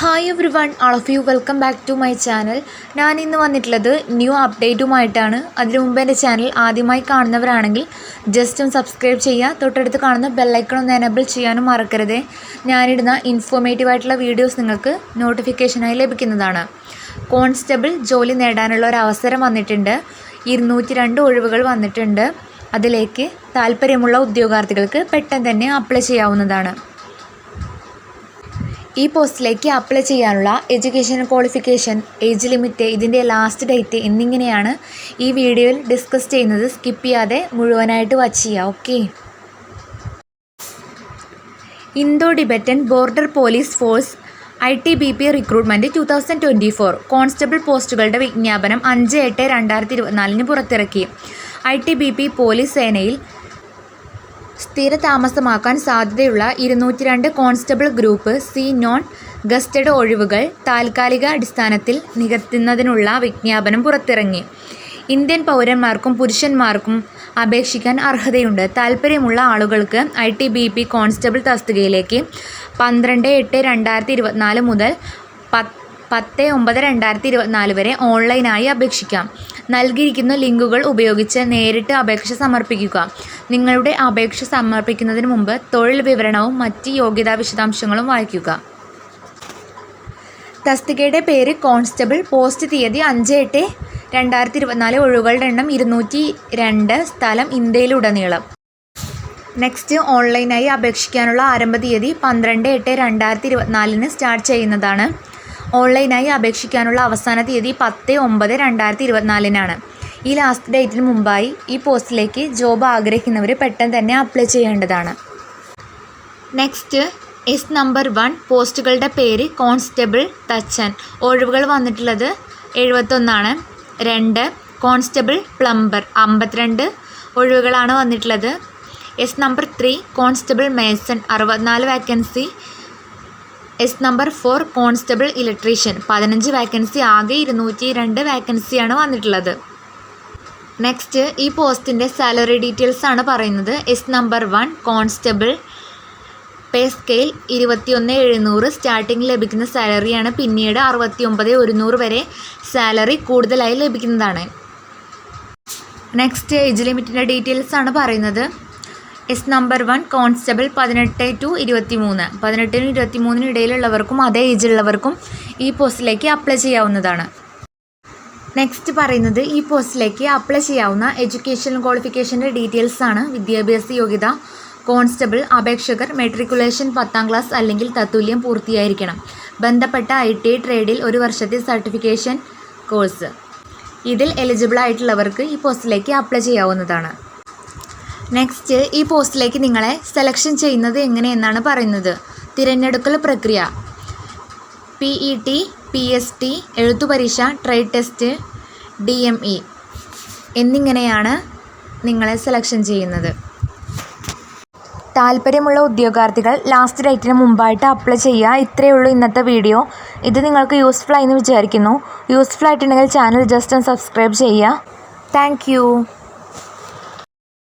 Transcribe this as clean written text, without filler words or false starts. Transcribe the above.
Hi everyone, all of you welcome back to my channel. ഞാൻ ഇന്ന് വന്നിട്ടുള്ളത് new അപ്ഡേറ്റുമായിട്ടാണ്. അതിനു മുമ്പ് എൻ്റെ ചാനൽ ആദ്യമായി കാണുന്നവരാണെങ്കിൽ ജസ്റ്റ് ഒന്ന് സബ്സ്ക്രൈബ് ചെയ്യുക. തൊട്ടടുത്ത് കാണുന്ന ബെല്ലൈക്കൺ ഒന്ന് എനേബിൾ ചെയ്യാനും മറക്കരുത്. ഞാനിടുന്ന ഇൻഫോർമേറ്റീവായിട്ടുള്ള വീഡിയോസ് നിങ്ങൾക്ക് നോട്ടിഫിക്കേഷനായി ലഭിക്കുന്നതാണ്. കോൺസ്റ്റബിൾ ജോലി നേടാനുള്ള ഒരു അവസരം വന്നിട്ടുണ്ട്. 202 ഒഴിവുകൾ വന്നിട്ടുണ്ട്. അതിലേക്ക് താല്പര്യമുള്ള ഉദ്യോഗാർത്ഥികൾക്ക് പെട്ടെന്ന് തന്നെ അപ്ലൈ ചെയ്യാവുന്നതാണ്. ഈ പോസ്റ്റിലേക്ക് അപ്ലൈ ചെയ്യാനുള്ള എഡ്യൂക്കേഷൻ ക്വാളിഫിക്കേഷൻ, ഏജ് ലിമിറ്റ്, ഇതിൻ്റെ ലാസ്റ്റ് ഡേറ്റ് എന്നിങ്ങനെയാണ് ഈ വീഡിയോയിൽ ഡിസ്കസ് ചെയ്യുന്നത്. സ്കിപ്പ് ചെയ്യാതെ മുഴുവനായിട്ട് വാച്ച് ചെയ്യുക. Okay. Indo Tibetan border police force ITBP recruitment 2024 constable പോസ്റ്റുകളുടെ വിജ്ഞാപനം 5/8/2024 പുറത്തിറക്കി. ITBP പോലീസ് സേനയിൽ സ്ഥിര താമസമാക്കാൻ സാധ്യതയുള്ള 202 constable group C non gazetted ഒഴിവുകൾ താൽക്കാലിക അടിസ്ഥാനത്തിൽ നികത്തുന്നതിനുള്ള വിജ്ഞാപനം പുറത്തിറങ്ങി. ഇന്ത്യൻ പൗരന്മാർക്കും പുരുഷന്മാർക്കും അപേക്ഷിക്കാൻ അർഹതയുണ്ട്. താൽപ്പര്യമുള്ള ആളുകൾക്ക് ITBP കോൺസ്റ്റബിൾ തസ്തികയിലേക്ക് 12/8/2024 മുതൽ 10/9/2024 വരെ ഓൺലൈനായി അപേക്ഷിക്കാം. നൽകിയിരിക്കുന്ന ലിങ്കുകൾ ഉപയോഗിച്ച് നേരിട്ട് അപേക്ഷ സമർപ്പിക്കുക. നിങ്ങളുടെ അപേക്ഷ സമർപ്പിക്കുന്നതിന് മുമ്പ് തൊഴിൽ വിവരണവും മറ്റ് യോഗ്യതാ വിശദാംശങ്ങളും വായിക്കുക. തസ്തികയുടെ പേര് കോൺസ്റ്റബിൾ. പോസ്റ്റ് തീയതി 5/8/2024. ഒഴിവുകളുടെ എണ്ണം 202. സ്ഥലം ഇന്ത്യയിലുടനീളം. നെക്സ്റ്റ്, ഓൺലൈനായി അപേക്ഷിക്കാനുള്ള ആരംഭ തീയതി 12/8/2024 സ്റ്റാർട്ട് ചെയ്യുന്നതാണ്. ഓൺലൈനായി അപേക്ഷിക്കാനുള്ള അവസാന തീയതി 10/9/2024 ഈ ലാസ്റ്റ് ഡേറ്റിന് മുമ്പായി ഈ പോസ്റ്റിലേക്ക് ജോബ് ആഗ്രഹിക്കുന്നവർ പെട്ടെന്ന് തന്നെ അപ്ലൈ ചെയ്യേണ്ടതാണ്. നെക്സ്റ്റ്, നമ്പർ 1 പോസ്റ്റുകളുടെ പേര് കോൺസ്റ്റബിൾ തച്ചൻ. ഒഴിവുകൾ വന്നിട്ടുള്ളത് 71. 2 കോൺസ്റ്റബിൾ പ്ലംബർ 52 ഒഴിവുകളാണ് വന്നിട്ടുള്ളത്. Number 3 constable Mason 64 vacancy. Number 4 constable electrician 15 vacancy. ആകെ 202 വാക്കൻസിയാണ് വന്നിട്ടുള്ളത്. നെക്സ്റ്റ്, ഈ പോസ്റ്റിൻ്റെ സാലറി ഡീറ്റെയിൽസ് ആണ് പറയുന്നത്. Number 1 constable pay scale 21,700 starting ലഭിക്കുന്ന സാലറിയാണ്. പിന്നീട് 69,100 വരെ സാലറി കൂടുതലായി ലഭിക്കുന്നതാണ്. നെക്സ്റ്റ്, ഏജ് ലിമിറ്റിൻ്റെ ഡീറ്റെയിൽസ് ആണ് പറയുന്നത്. Number 1 constable 18 to 23. 18-നും 23-നും ഇടയിലുള്ളവർക്കും അതേ ഏജുള്ളവർക്കും ഈ പോസ്റ്റിലേക്ക് അപ്ലൈ ചെയ്യാവുന്നതാണ്. നെക്സ്റ്റ് പറയുന്നത് ഈ പോസ്റ്റിലേക്ക് അപ്ലൈ ചെയ്യാവുന്ന എഡ്യൂക്കേഷൻ ക്വാളിഫിക്കേഷൻ്റെ ഡീറ്റെയിൽസ് ആണ്. വിദ്യാഭ്യാസ യോഗ്യത കോൺസ്റ്റബിൾ അപേക്ഷകർ മെട്രിക്കുലേഷൻ 10ാം ക്ലാസ് അല്ലെങ്കിൽ തത്തുല്യം പൂർത്തിയായിരിക്കണം. ബന്ധപ്പെട്ട ITI ട്രേഡിൽ 1 വർഷത്തെ സർട്ടിഫിക്കേഷൻ കോഴ്സ്. ഇതിൽ എലിജിബിൾ ആയിട്ടുള്ളവർക്ക് ഈ പോസ്റ്റിലേക്ക് അപ്ലൈ ചെയ്യാവുന്നതാണ്. നെക്സ്റ്റ്, ഈ പോസ്റ്റിലേക്ക് നിങ്ങളെ സെലക്ഷൻ ചെയ്യുന്നത് എങ്ങനെയെന്നാണ് പറയുന്നത്. തിരഞ്ഞെടുക്കൽ പ്രക്രിയ PET, PST, എഴുത്തുപരീക്ഷ, ട്രേഡ് ടെസ്റ്റ്, DME എന്നിങ്ങനെയാണ് നിങ്ങളെ സെലക്ഷൻ ചെയ്യുന്നത്. താല്പര്യമുള്ള ഉദ്യോഗാർത്ഥികൾ ലാസ്റ്റ് ഡേറ്റിന് മുമ്പായിട്ട് അപ്ലൈ ചെയ്യുക. ഇത്രയേ ഉള്ളൂ ഇന്നത്തെ വീഡിയോ. ഇത് നിങ്ങൾക്ക് യൂസ്ഫുൾ ആയി എന്ന് വിചാരിക്കുന്നു. യൂസ്ഫുൾ ആയിട്ടുണ്ടെങ്കിൽ ചാനൽ ജസ്റ്റ് ഒന്ന് സബ്സ്ക്രൈബ് ചെയ്യുക. Thank you.